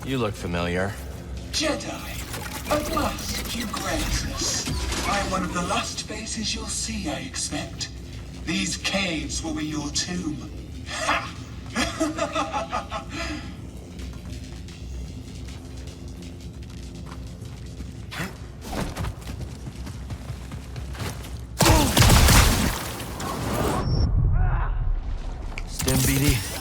You look familiar. Jedi, at last you grace us. I'm one of the last faces you'll see, I expect. These caves will be your tomb. Ha! Stim BD.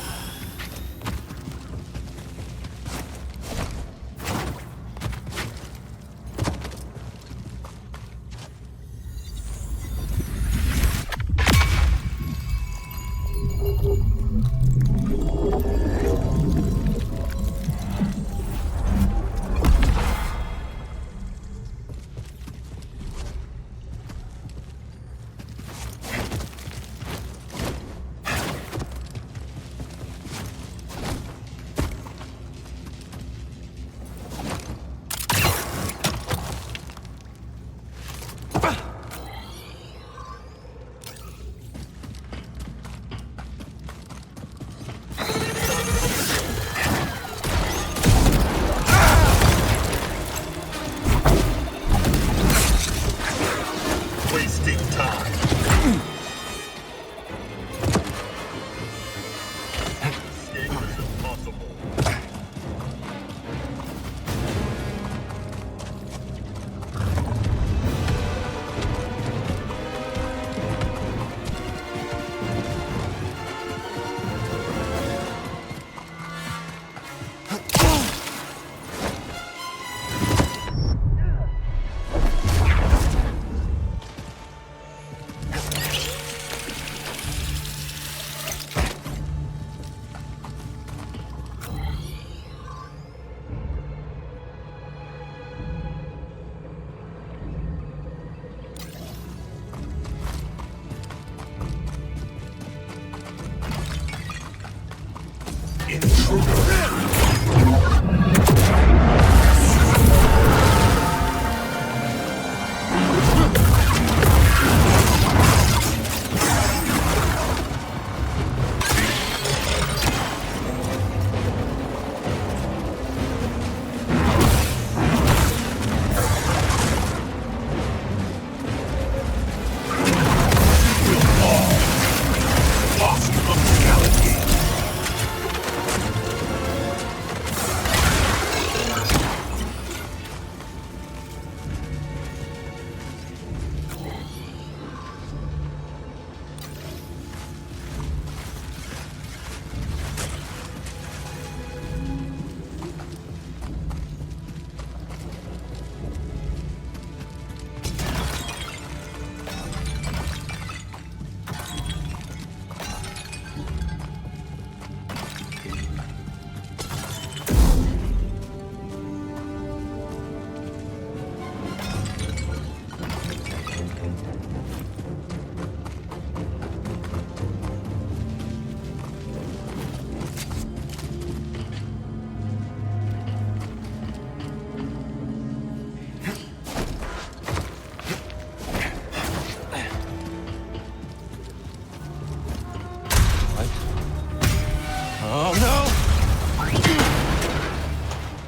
Oh, no!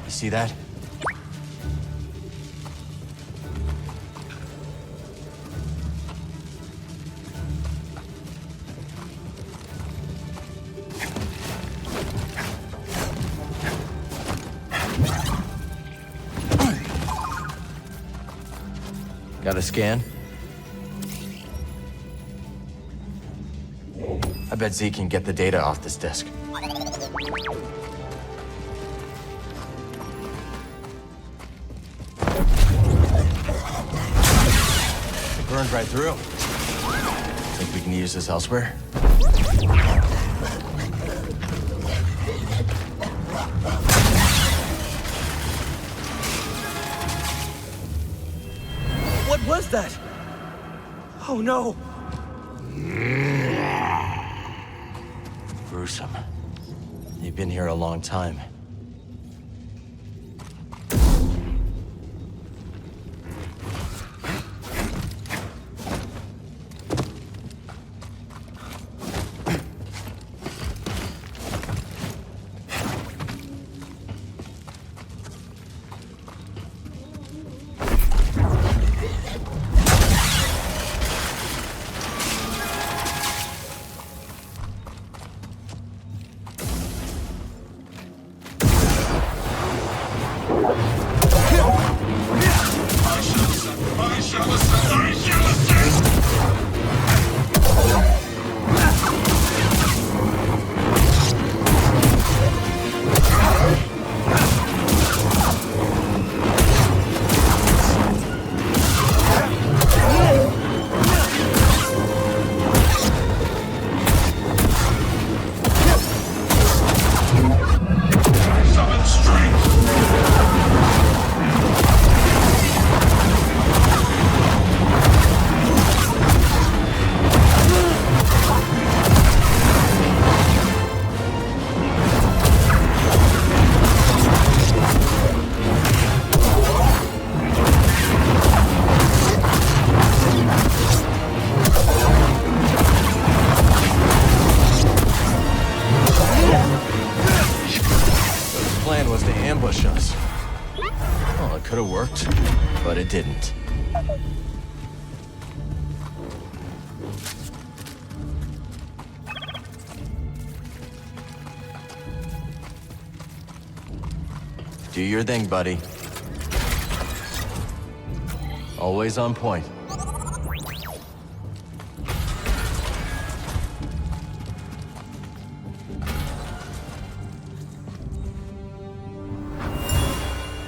You see that? Got a scan? I bet Z can get the data off this disk. It burned right through. Think we can use this elsewhere? What was that? Oh no! Gruesome. They've been here a long time. Ambush us. Well, it could have worked, but it didn't. Do your thing, buddy. Always on point.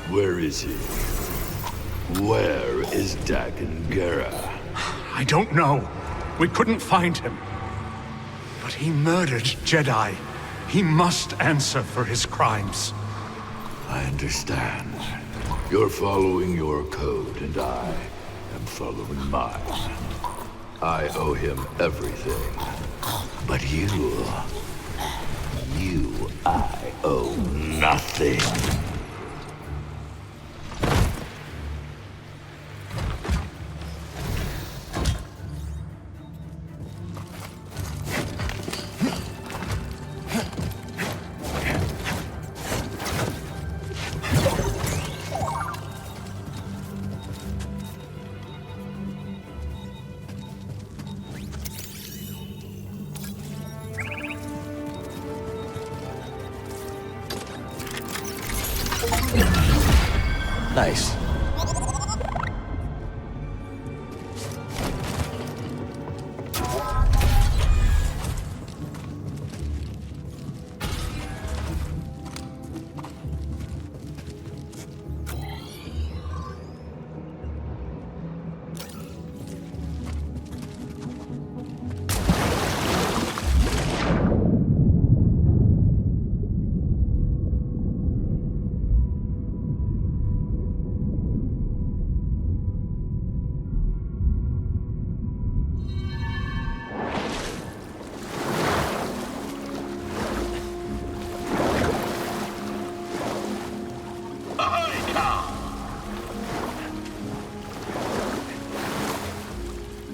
Where is he? Where is Dagon Gera? I don't know. We couldn't find him. But he murdered Jedi. He must answer for his crimes. I understand. You're following your code, and I am following mine. I owe him everything. But I owe nothing. Nice.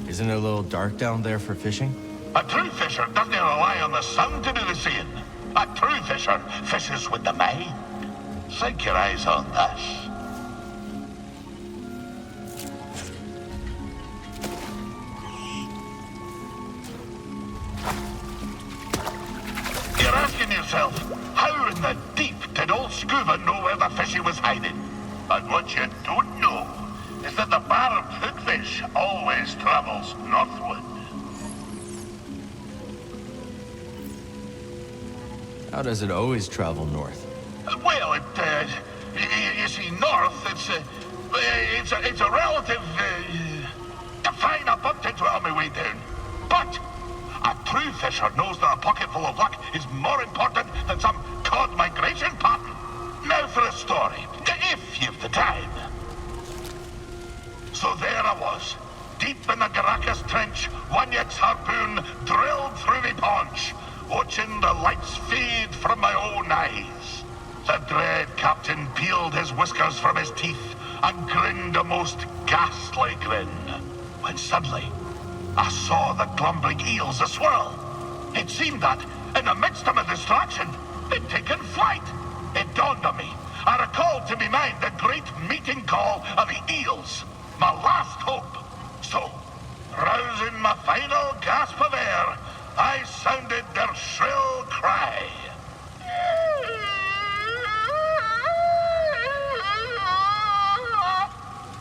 Isn't it a little dark down there for fishing? A true fisher doesn't rely on the sun to do the seeing. A true fisher fishes with the mind. Sink your eyes on this. You're asking yourself, how in the deep did old Scuba know where the fishy was hiding? And what you don't know is that the barred hookfish always travels northward. How does it always travel north? Well, you see, north, it's a relative, fine, I bumped into it on my way down. But a true fisher knows that a pocket full of luck is more important than some cod migration pattern. Now for a story, if you've the time. So there I was, deep in the Garacus Trench, Wanyak's harpoon drilled through me paunch, watching the lights fade from my own eyes. The dread captain peeled his whiskers from his teeth and grinned a most ghastly grin. When suddenly, I saw the glumbering eels a-swirl. It seemed that, in the midst of my distraction, they'd taken flight. It dawned on me. I recalled to me mind the great meeting call of the eels. My last hope. So, rousing my final gasp of air, I sounded their shrill cry.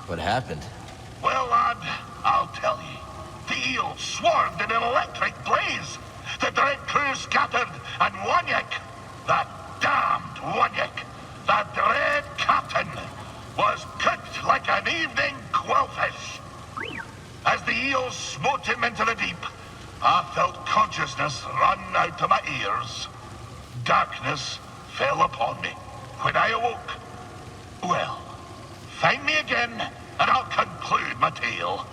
What happened? Well, lad, I'll tell ye. The eels swarmed in an electric blaze. The dread crew scattered, and Wanyak, that damned Wanyak, that dread captain, was cooked like an evening quillfish. As the eels smote him into the deep, I felt consciousness run out of my ears. Darkness fell upon me. When I awoke, well, find me again, and I'll conclude my tale.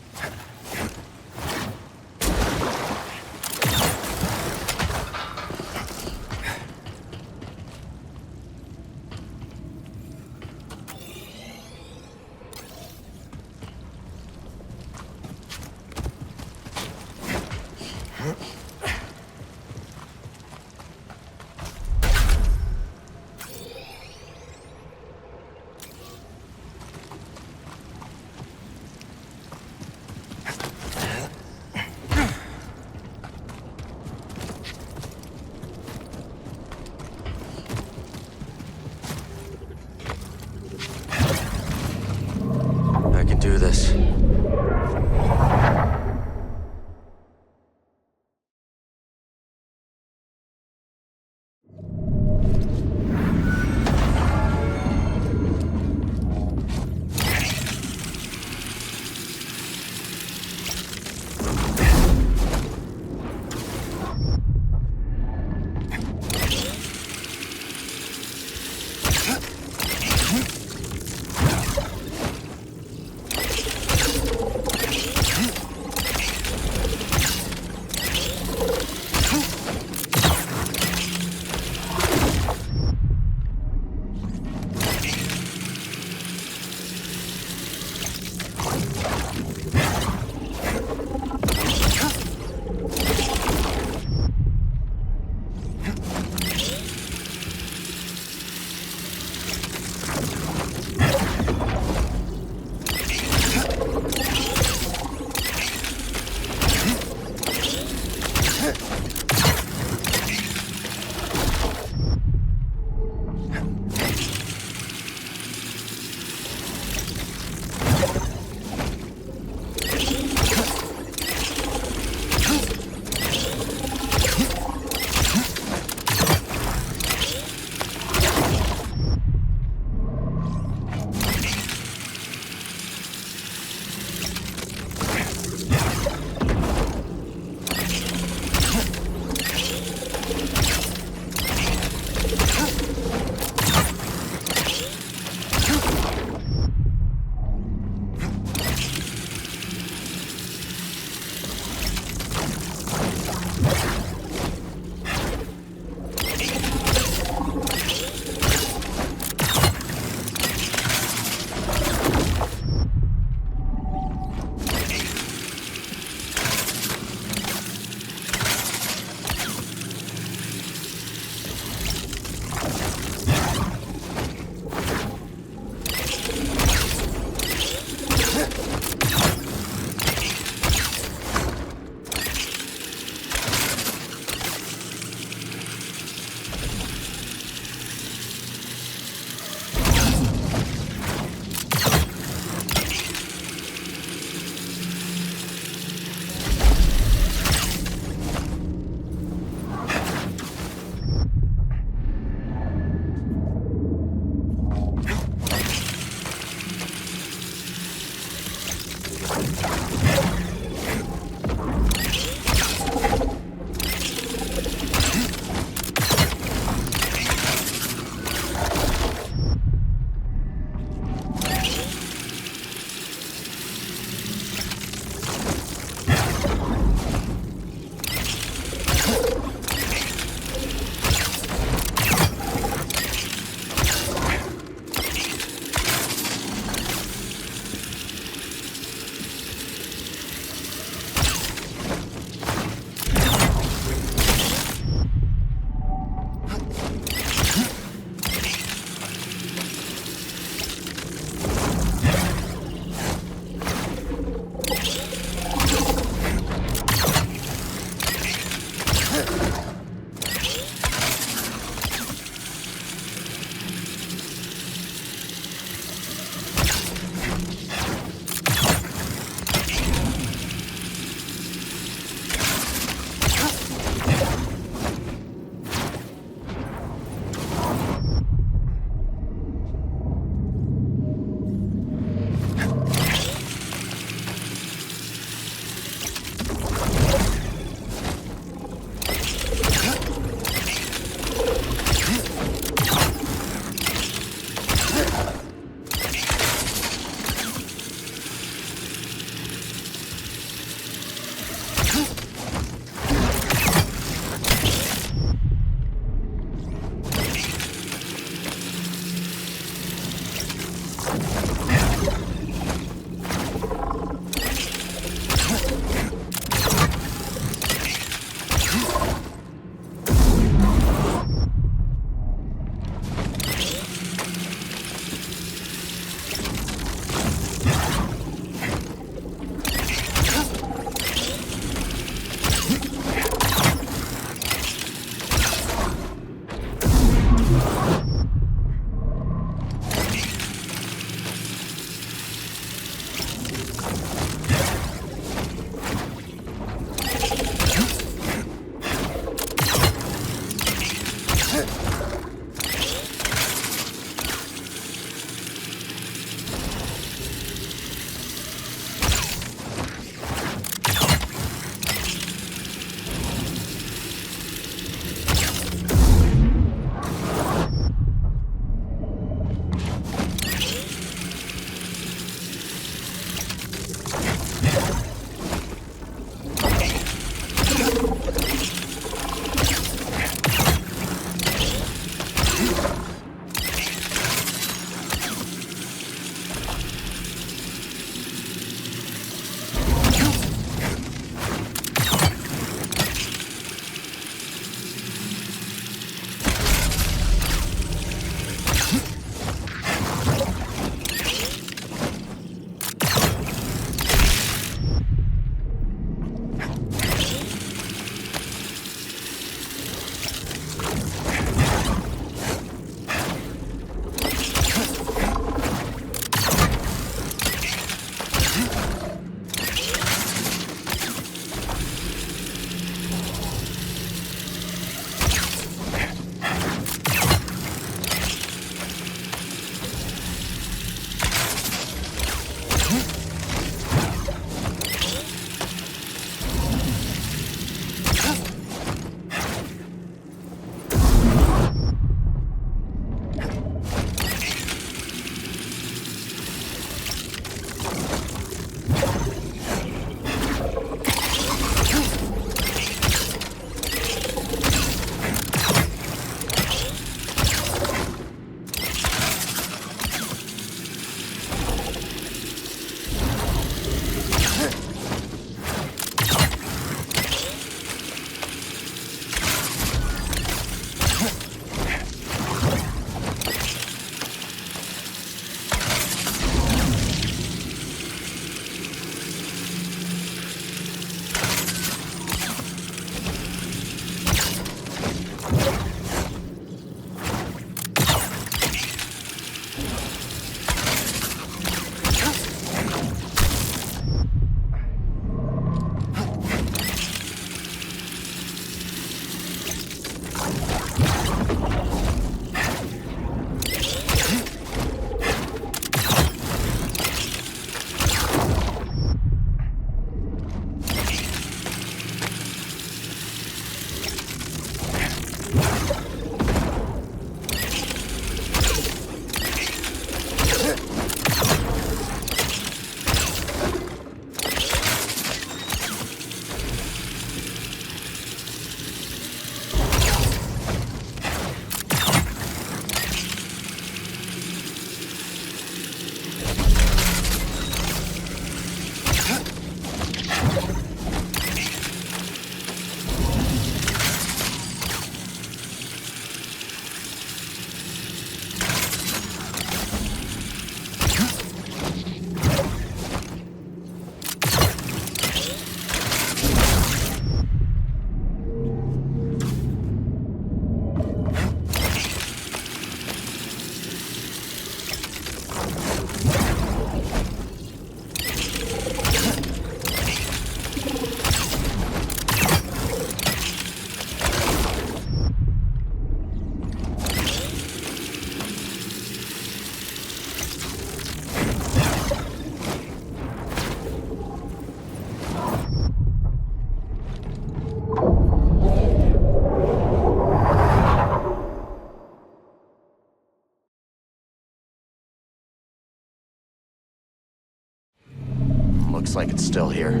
Looks like it's still here.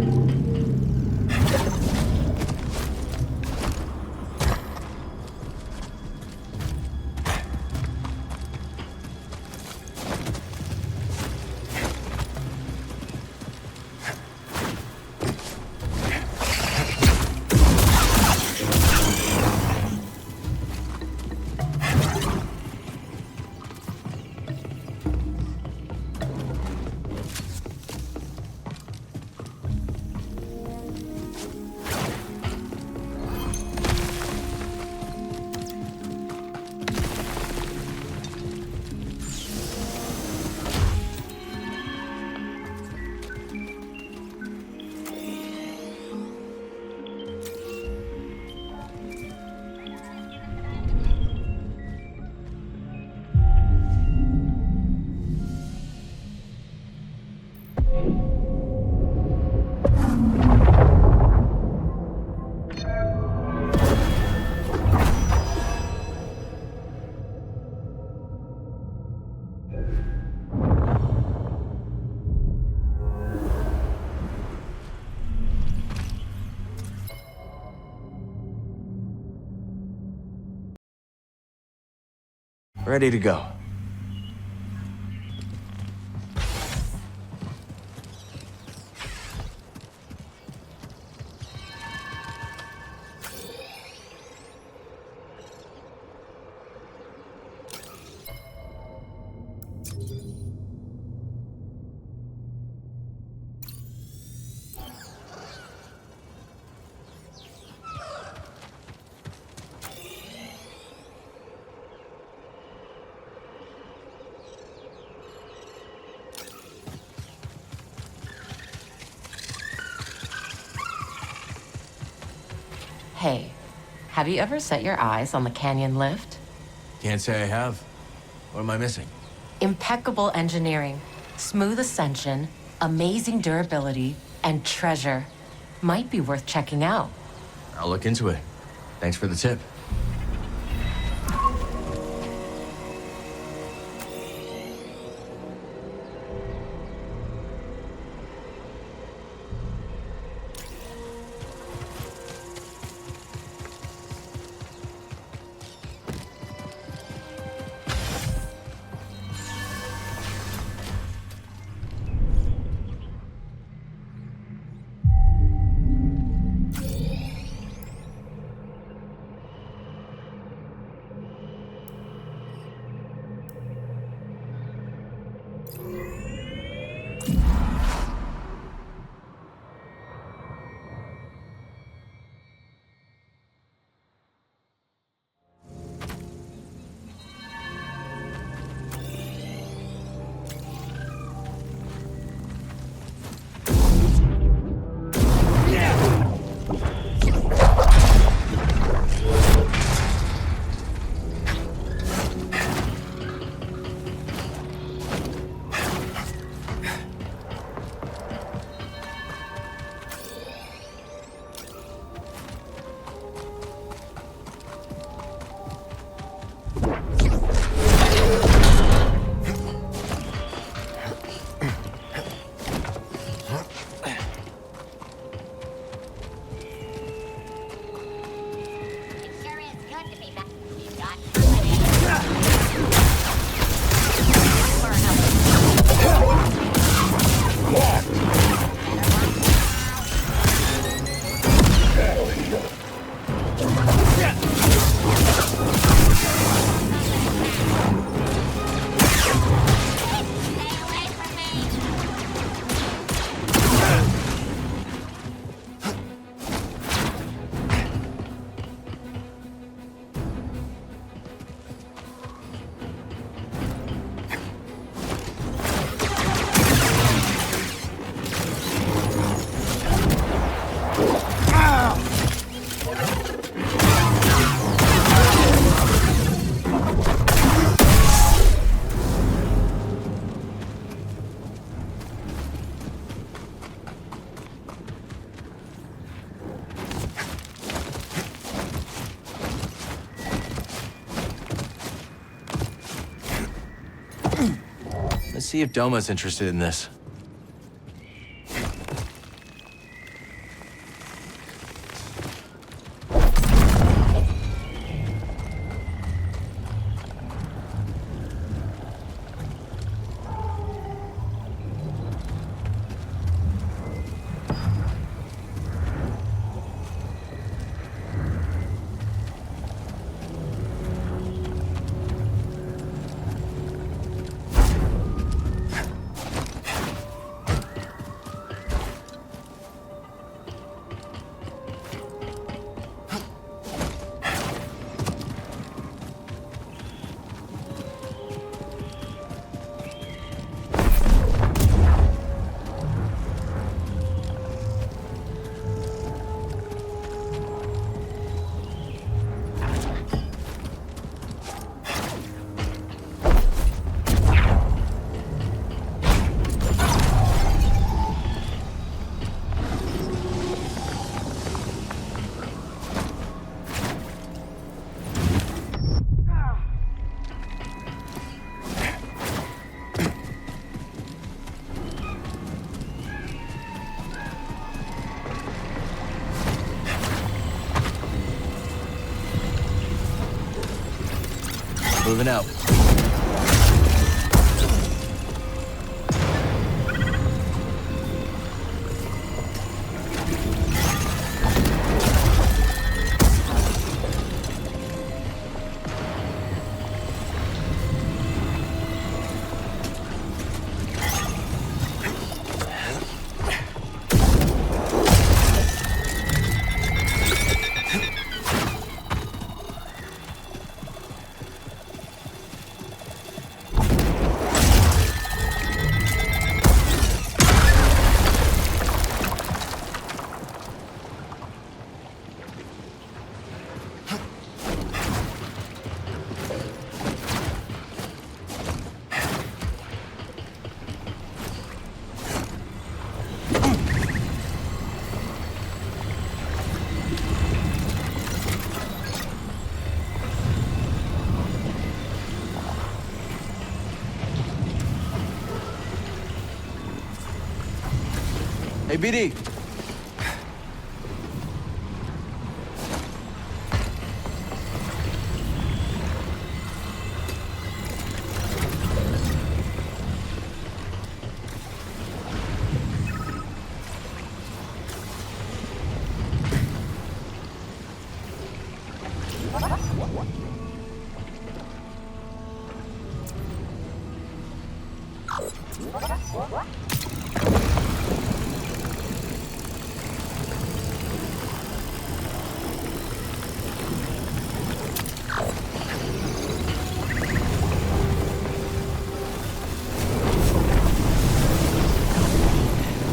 Ready to go. Hey, have you ever set your eyes on the canyon lift? Can't say I have. What am I missing? Impeccable engineering, smooth ascension, amazing durability, and treasure. Might be worth checking out. I'll look into it. Thanks for the tip. Let's see if Doma's interested in this. Moving out. Hey, BD.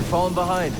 Falling behind.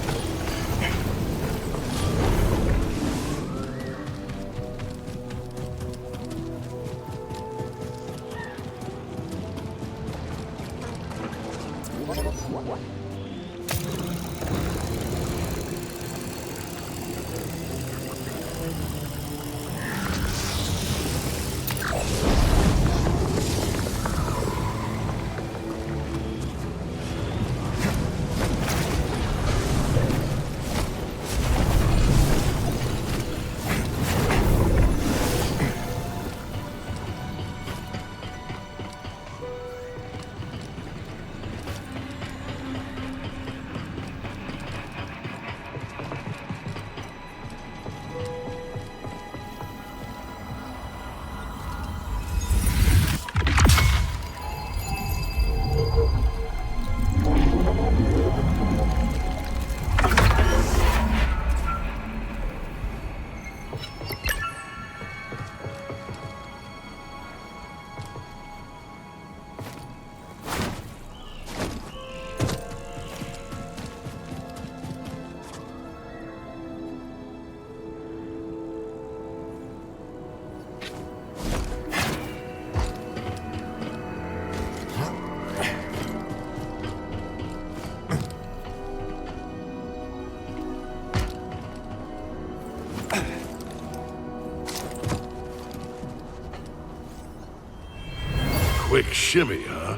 Quick shimmy, huh?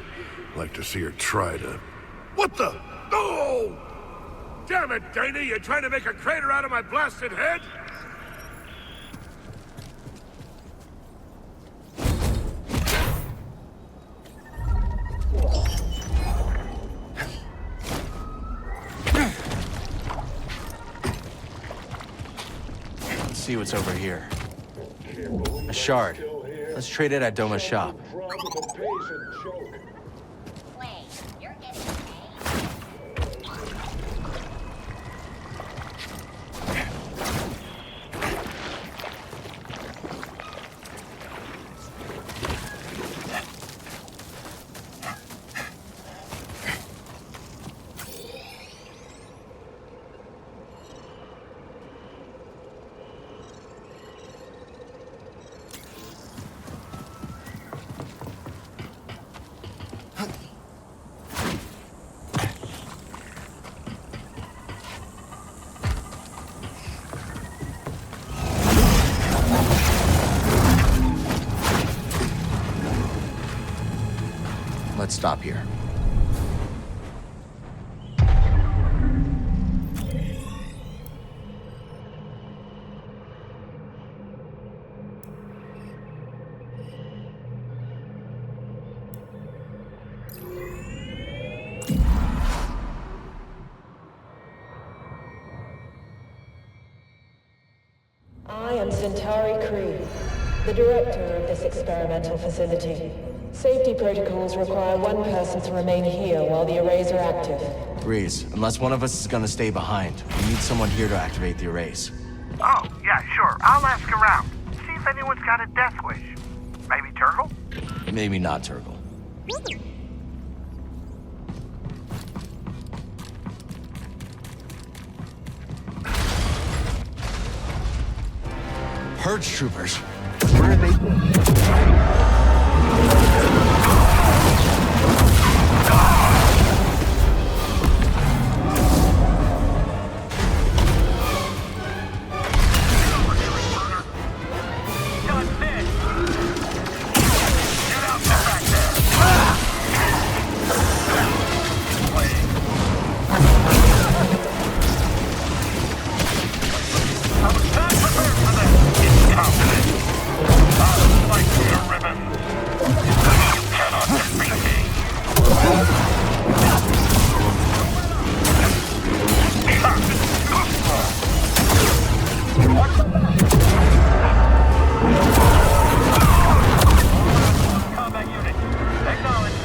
Like to see her try to... What the? No! Damn it, Dana! You trying to make a crater out of my blasted head? Let's see what's over here. A shard. Let's trade it at Doma's shop. Wait, you're getting paid? Let's stop here. I am Centauri Cree, the director of this experimental facility. Safety protocols require one person to remain here while the arrays are active. Breeze, unless one of us is gonna stay behind, we need someone here to activate the arrays. Oh, yeah, sure. I'll ask around. See if anyone's got a death wish. Maybe Turgle? Maybe not Turgle. Purge troopers. Where are they? Combat unit. Acknowledge.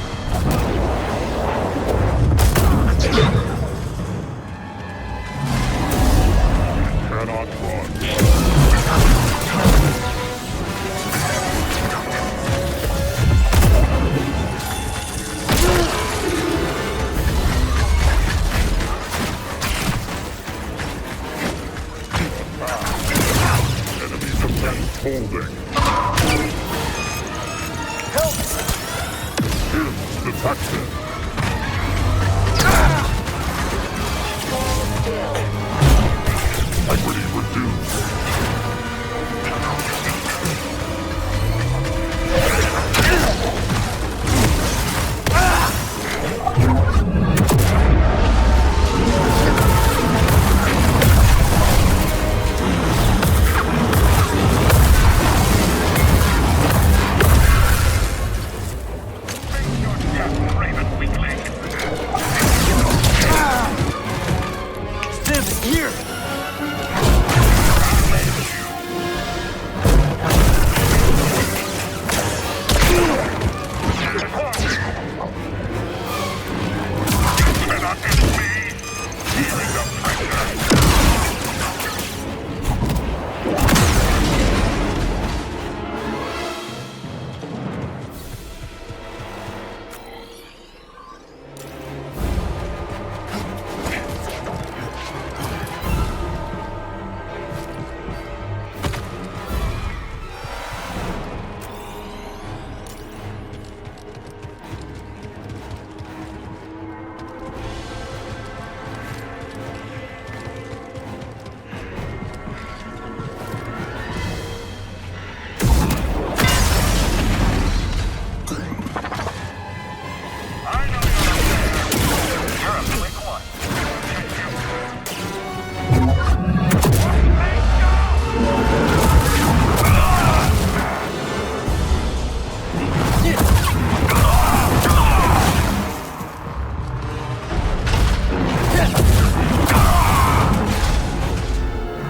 Cannot run. Enemy defense holding. Help! Kills detected. Integrity reduced. Stim, here! Cannot end me. Feeling the pressure. I know you're a quick one.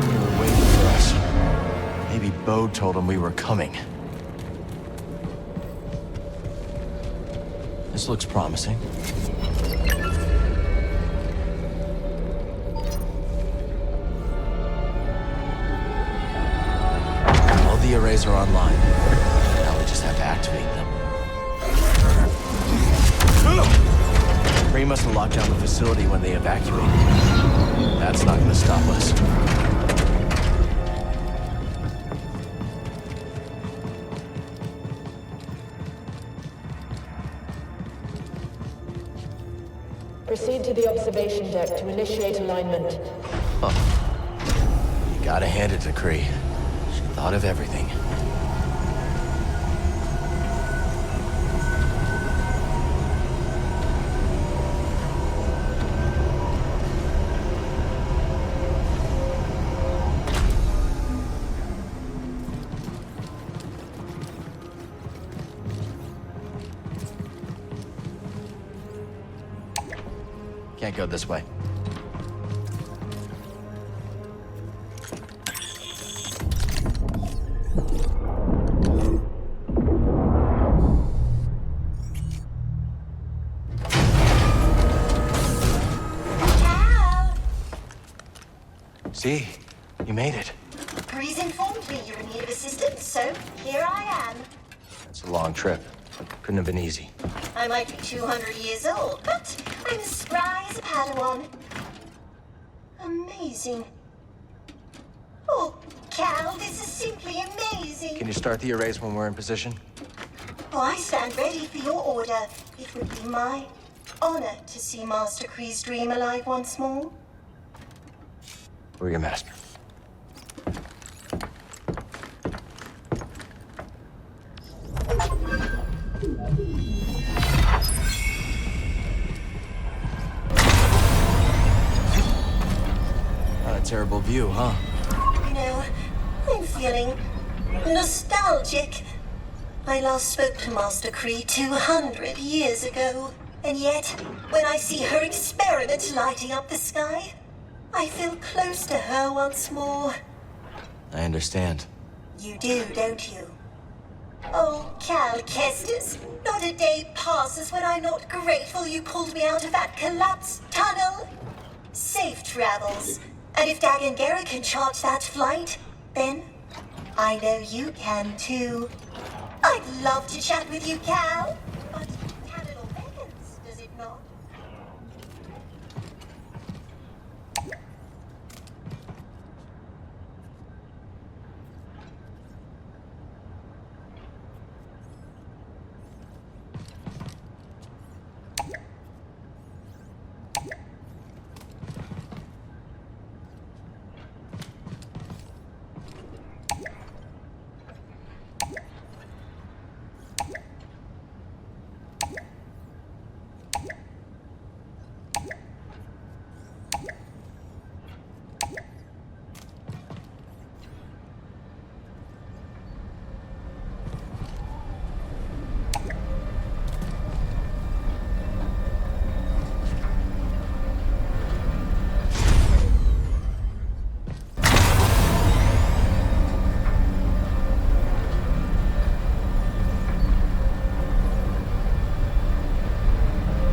They were waiting for us. Maybe Bo told him we were coming. This looks promising. All the arrays are online. Now we just have to activate them. Kree must have locked down the facility when they evacuated. That's not gonna stop us. Proceed to the observation deck to initiate alignment. You gotta hand it to Kree. She thought of everything. Can't go this way. Cal! See? You made it. Grease informed me you were in need of assistance, so here I am. It's a long trip. Couldn't have been easy. I might be 200 years old, but I'm as spry as a Padawan. Amazing. Oh, Cal, this is simply amazing. Can you start the arrays when we're in position? Oh, I stand ready for your order. It would be my honor to see Master Kree's dream alive once more. We're your master. Not a terrible view, huh? You know, I'm feeling nostalgic. I last spoke to Master Kree 200 years ago, And yet, when I see her experiment lighting up the sky, I feel close to her once more. I understand. You do, don't you? Oh, Cal Kestis, not a day passes when I'm not grateful you pulled me out of that collapsed tunnel. Safe travels. And if Dag and Gera can chart that flight, then I know you can too. I'd love to chat with you, Cal. But Cannibal beckons, does it not?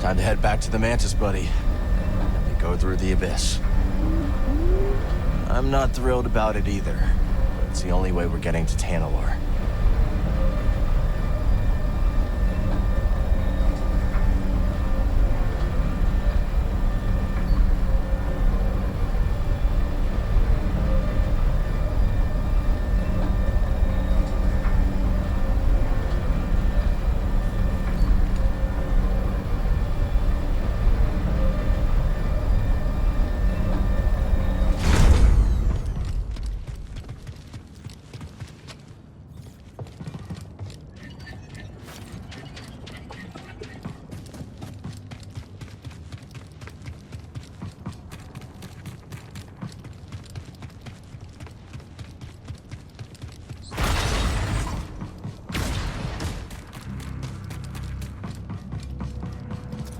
Time to head back to the Mantis, buddy. And go through the abyss. I'm not thrilled about it either, but it's the only way we're getting to Tanalor.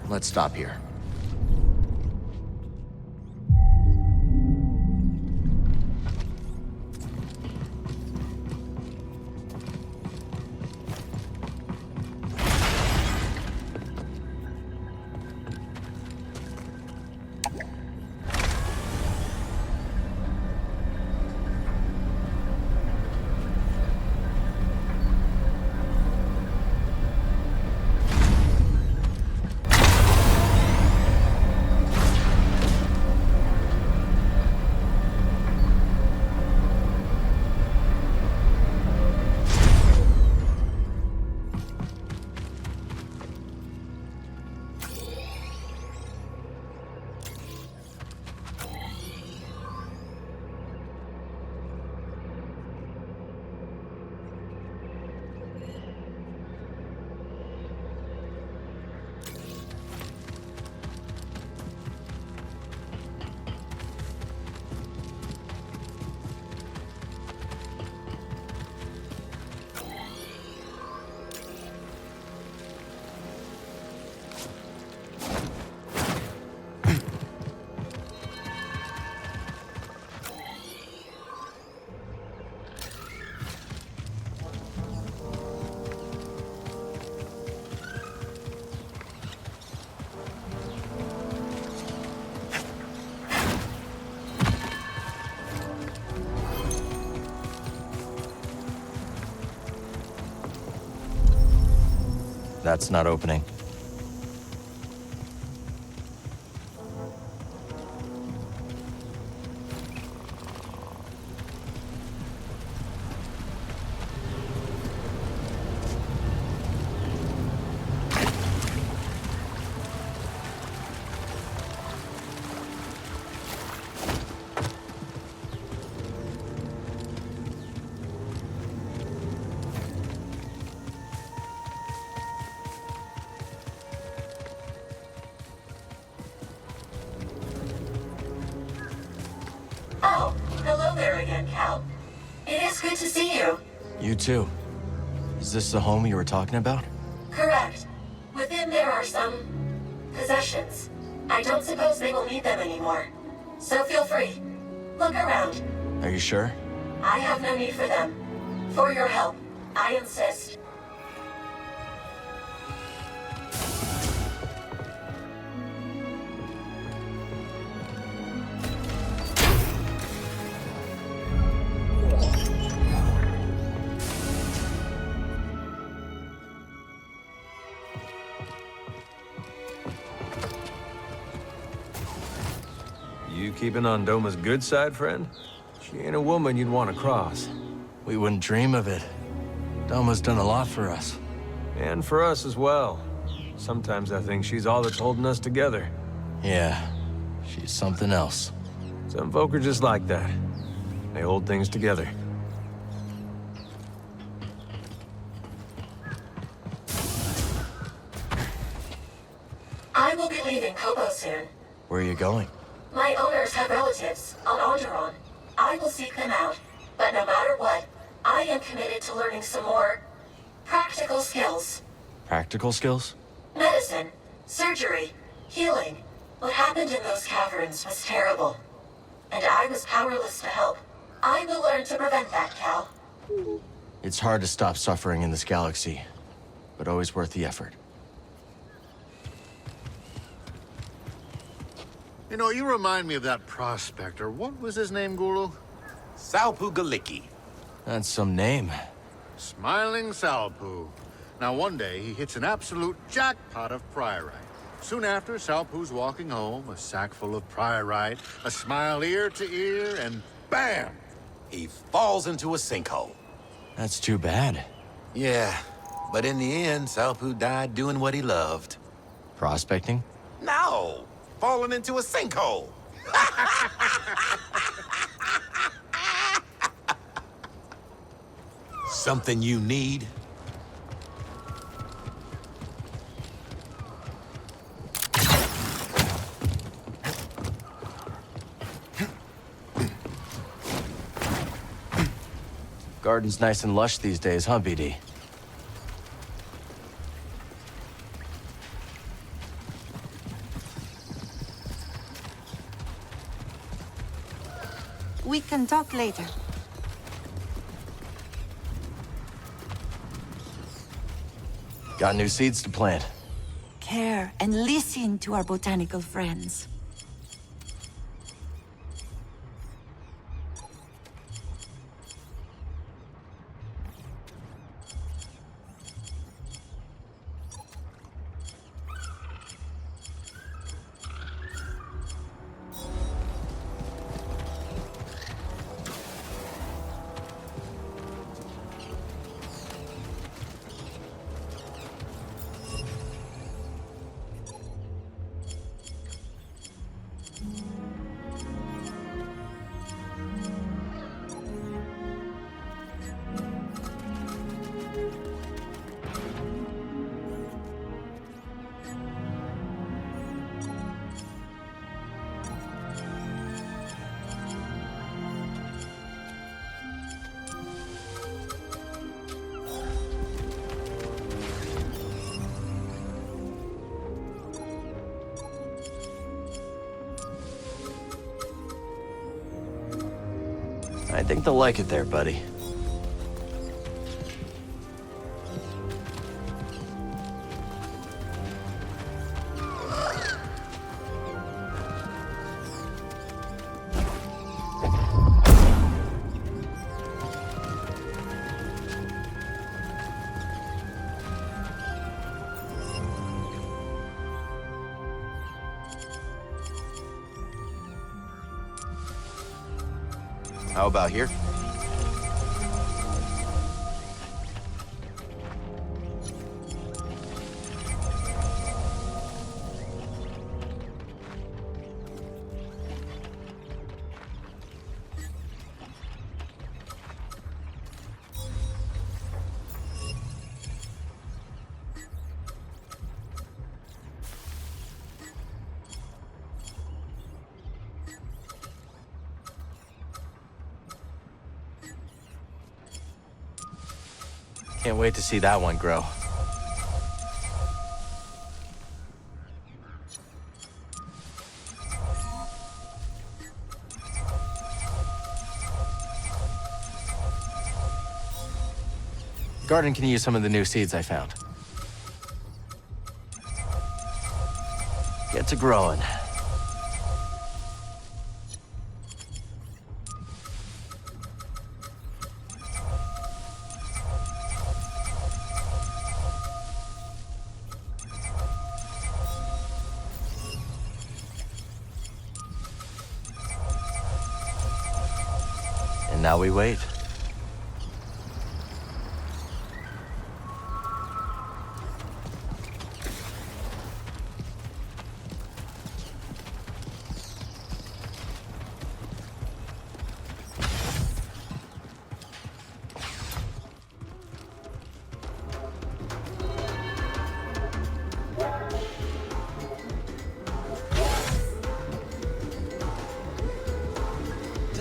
Let's stop here. That's not opening. Oh, hello there again, Cal. It is good to see you. You too. Is this the home you were talking about? Correct. Within there are some possessions. I don't suppose they will need them anymore. So feel free. Look around. Are you sure? I have no need for them. For your help, I insist. You keeping on Doma's good side, friend? She ain't a woman you'd want to cross. We wouldn't dream of it. Doma's done a lot for us. And for us as well. Sometimes I think she's all that's holding us together. Yeah, she's something else. Some folk are just like that. They hold things together. I will be leaving Kobo soon. Where are you going? My owners have relatives on Onderon. I will seek them out, but no matter what, I am committed to learning some more practical skills. Practical skills? Medicine, surgery, healing. What happened in those caverns was terrible, and I was powerless to help. I will learn to prevent that, Cal. It's hard to stop suffering in this galaxy, but always worth the effort. You know, you remind me of that prospector. What was his name, Gulu? Salpu Galicki. That's some name. Smiling Salpu. Now, one day, he hits an absolute jackpot of priorite. Soon after, Salpu's walking home, a sack full of priorite, a smile ear to ear, and bam! He falls into a sinkhole. That's too bad. Yeah, but in the end, Salpu died doing what he loved. Prospecting? No! Falling into a sinkhole! Something you need? Garden's nice and lush these days, huh, BD? We can talk later. Got new seeds to plant. Care and listen to our botanical friends. I think they'll like it there, buddy. How about here? Can't wait to see that one grow. Garden can use some of the new seeds I found. Get to growing. And now we wait.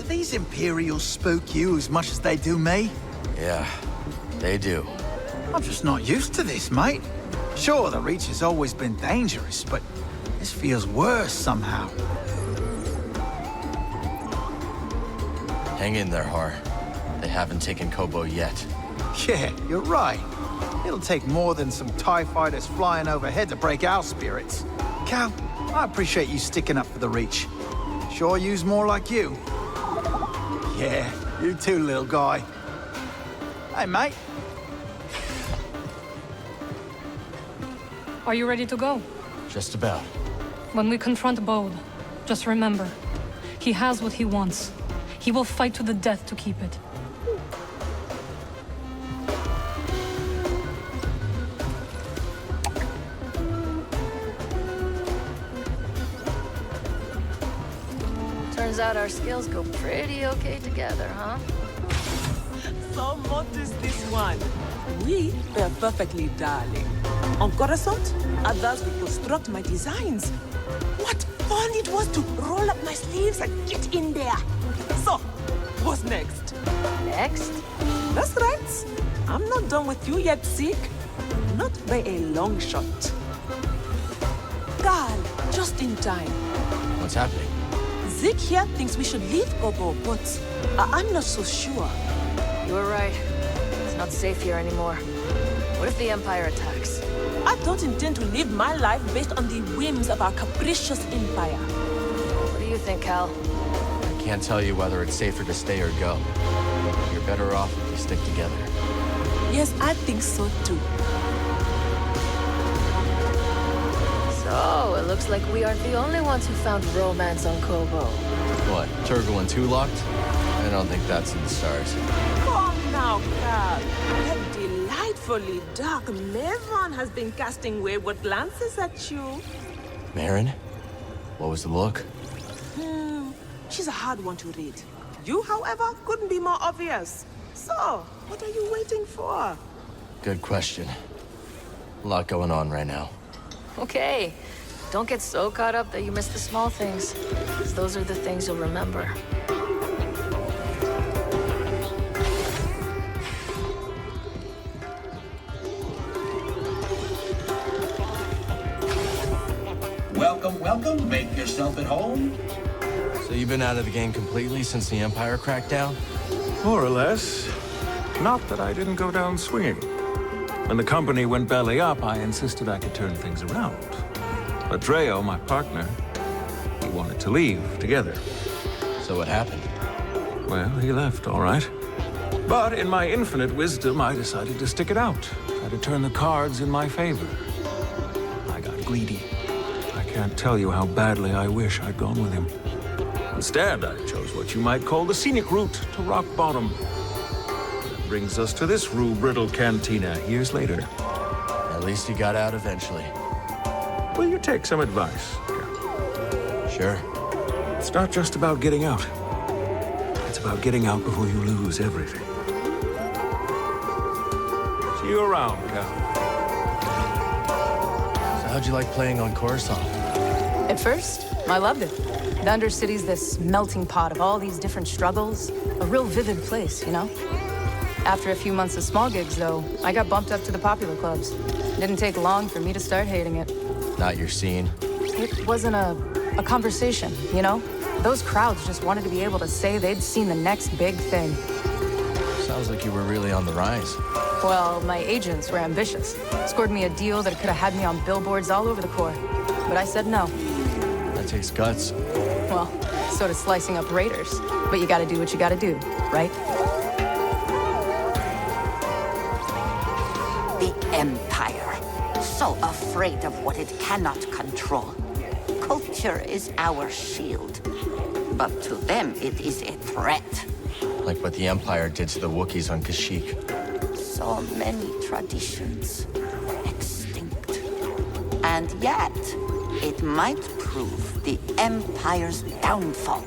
These Imperials spook you as much as they do me? Yeah, they do. I'm just not used to this, mate. Sure, the Reach has always been dangerous, but this feels worse somehow. Hang in there, Har. They haven't taken Kobo yet. Yeah, you're right. It'll take more than some TIE fighters flying overhead to break our spirits. Cal, I appreciate you sticking up for the Reach. Sure use more like you. Yeah, you too, little guy. Hey, mate. Are you ready to go? Just about. When we confront Bode, just remember, he has what he wants. He will fight to the death to keep it. Turns out our skills go pretty okay together, huh? So modest, this one. We were perfectly darling. On Coruscant, others would construct my designs. What fun it was to roll up my sleeves and get in there. So, what's next? Next? That's right. I'm not done with you yet, Zeke. Not by a long shot. Carl, just in time. What's happening? Zeke here thinks we should leave Kobo, but I'm not so sure. You were right. It's not safe here anymore. What if the Empire attacks? I don't intend to live my life based on the whims of our capricious Empire. What do you think, Cal? I can't tell you whether it's safer to stay or go. You're better off if you stick together. Yes, I think so too. So, it looks like we aren't the only ones who found romance on Kobo. What, Turgle and 2 locked? I don't think that's in the stars. Come now, Cal. That delightfully dark Maven has been casting wayward glances at you. Marin? What was the look? She's a hard one to read. You, however, couldn't be more obvious. So, what are you waiting for? Good question. A lot going on right now. Okay. Don't get so caught up that you miss the small things, because those are the things you'll remember. Welcome, welcome. Make yourself at home. So you've been out of the game completely since the Empire crackdown? More or less. Not that I didn't go down swinging. When the company went belly up, I insisted I could turn things around. But Dreo, my partner, he wanted to leave together. So what happened? Well, he left, all right. But in my infinite wisdom, I decided to stick it out. Try to turn the cards in my favor. I got greedy. I can't tell you how badly I wish I'd gone with him. Instead, I chose what you might call the scenic route to rock bottom. That brings us to this rue-brittle cantina years later. At least you got out eventually. Will you take some advice? Sure. It's not just about getting out. It's about getting out before you lose everything. See you around, Cal. So how'd you like playing on Coruscant? At first, I loved it. The Undercity's this melting pot of all these different struggles. A real vivid place, you know? After a few months of small gigs, though, I got bumped up to the popular clubs. Didn't take long for me to start hating it. Not your scene? It wasn't a conversation, you know? Those crowds just wanted to be able to say they'd seen the next big thing. Sounds like you were really on the rise. Well, my agents were ambitious. Scored me a deal that could have had me on billboards all over the Corps. But I said no. That takes guts. Well, so does slicing up raiders. But you gotta do what you gotta do, right? The Empire. So afraid of what it cannot control. Culture is our shield. But to them, it is a threat. Like what the Empire did to the Wookiees on Kashyyyk. So many traditions extinct. And yet, it might prove the Empire's downfall.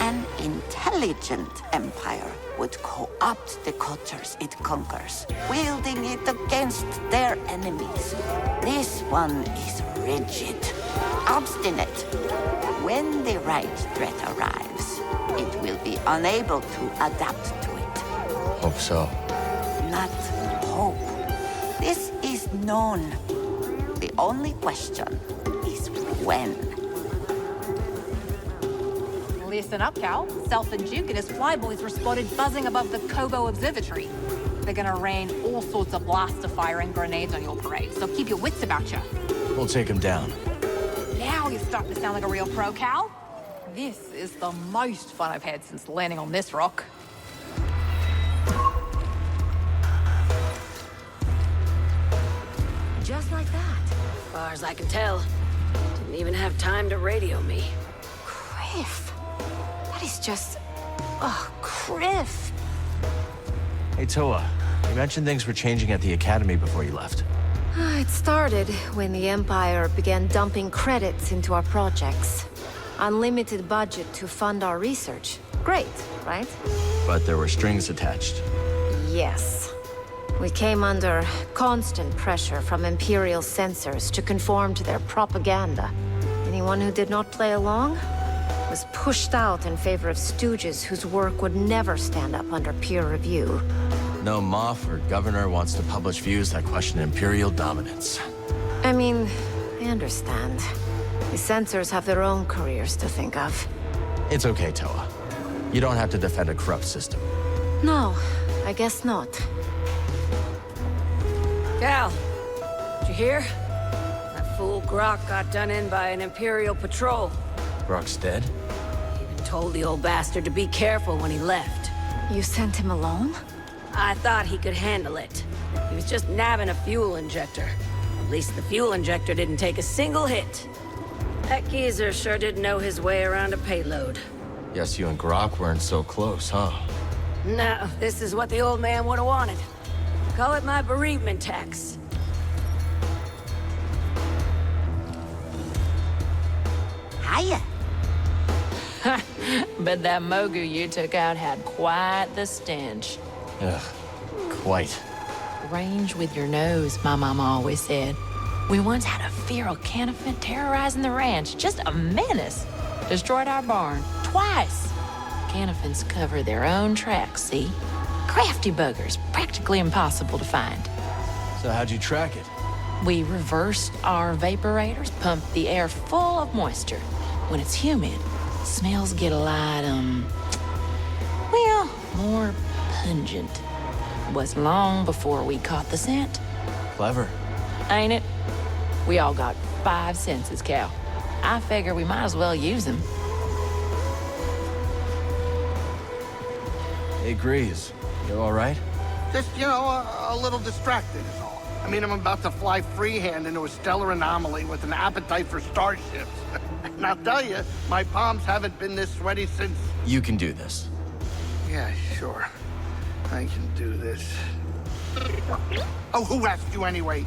An intelligent empire would co-opt the cultures it conquers, wielding it against their enemies. This one is rigid, obstinate. When the right threat arrives, it will be unable to adapt to it. Hope so. Not hope. This is known. The only question is when. Listen up, Cal. Self and Duke and his flyboys were spotted buzzing above the Kobo Observatory. They're gonna rain all sorts of blaster fire and grenades on your parade, so keep your wits about you. We'll take him down. Now you're starting to sound like a real pro, Cal. This is the most fun I've had since landing on this rock. Just like that. As far as I can tell. Didn't even have time to radio me. Criff. That is just... Oh, Criff. Hey, Toa. You mentioned things were changing at the Academy before you left. It started when the Empire began dumping credits into our projects. Unlimited budget to fund our research. Great, right? But there were strings attached. Yes. We came under constant pressure from Imperial censors to conform to their propaganda. Anyone who did not play along was pushed out in favor of stooges whose work would never stand up under peer review. No Moff or Governor wants to publish views that question Imperial dominance. I mean, I understand. The censors have their own careers to think of. It's okay, Toa. You don't have to defend a corrupt system. No, I guess not. Cal, did you hear? That fool Grok got done in by an Imperial patrol. Brock's dead? Even told the old bastard to be careful when he left. You sent him alone? I thought he could handle it. He was just nabbing a fuel injector. At least the fuel injector didn't take a single hit. That geezer sure didn't know his way around a payload. Guess you and Grok weren't so close, huh? No, this is what the old man would have wanted. Call it my bereavement tax. Hiya. But that Mogu you took out had quite the stench. Ugh, quite. Range with your nose, my mama always said. We once had a feral canopin terrorizing the ranch. Just a menace. Destroyed our barn. Twice. Canopins cover their own tracks, see? Crafty buggers. Practically impossible to find. So how'd you track it? We reversed our vaporators, pumped the air full of moisture. When it's humid, smells get a lot, well, more pungent. It was long before we caught the scent. Clever. Ain't it? We all got 5 senses, Cal. I figure we might as well use them. Hey, Grease. You all right? Just, you know, a little distracted is all. I mean, I'm about to fly freehand into a stellar anomaly with an appetite for starships. And I'll tell you, my palms haven't been this sweaty since... You can do this. Yeah, sure. I can do this. Oh, who asked you anyway?